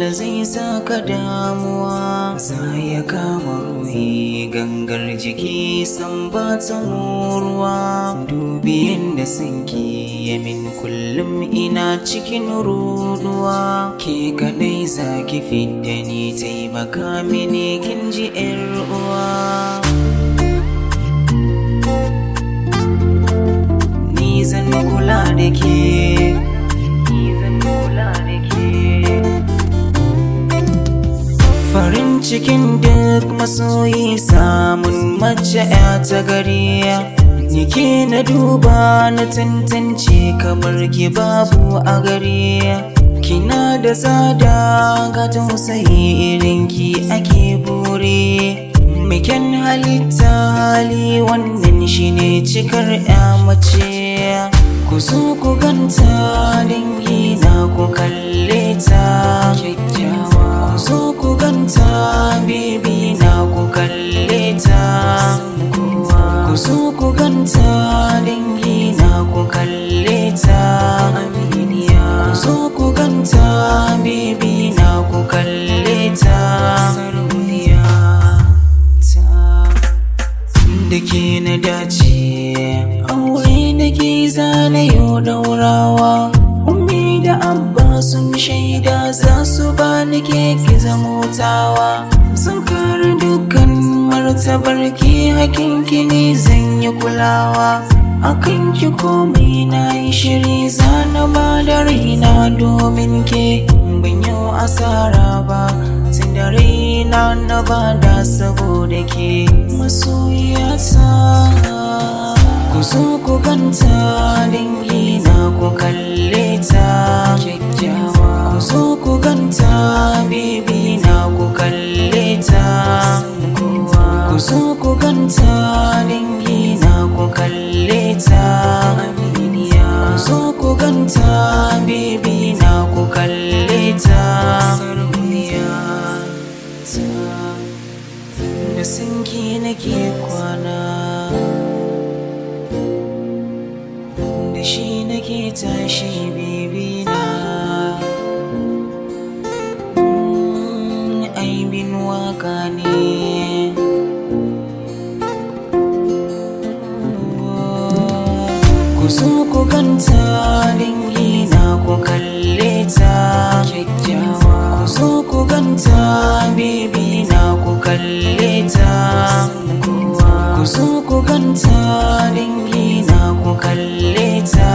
dole zai saka damuwa, za ya kama ruhi gangar jiki san ba ta moruwa. Dubi yadda sanki ya min kullum ina cikin ruduwa, ke kadai za ki fidda ni taimaka mini kin ji 'yar uwa. Ni zan kula da ke, farin cikin duk masoyi samun mace ta gari. Ni ke na duba na tantance kamar ki babu a gari. Kina da tsada ga tausayi irin ki ake buri. Mai kyan halitta hali wannan shine cikar 'ya mace. Ku zo ku ganta dangi na ku kalle ta kyakkyawa. Ku zo ku ganta baby na ku kalle ta. Ku zo ku ganta dangi na ku kalle ta aminiya. Ku zo ku ganta baby na ku kalle ta sarauniya ta. Da ke na dace aure da ke zana yau daurawa. Ummi da abba sun shaida za su bani ke ki zamotawa. Sun kare dukkan martabar ki, hakin ki ne zan yi kulawa. Akan ki komai na yi shiri, zana ba da raina domin ke. Ban yi asara ba tun da raina na bada saboda ke masoyiyata. Ku zo ku ganta dangi na ku kalle ta kyakkyawa. Ku zo ku ganta baby na ku kalle ta. Ku zo ku ganta dangi na ku kalle ta aminiya. Ku zo ku ganta baby na ku kalle ta sarauniya ta. Da sanki nake kwana, da shi nake tashi baby na. Aibin waka ne. Ku zo ku ganta dangi na ku kalle ta kyakkyawa. Ku zo ku ganta baby na ku kalle ta. Ku zo ku ganta dangi na ku kalle ta.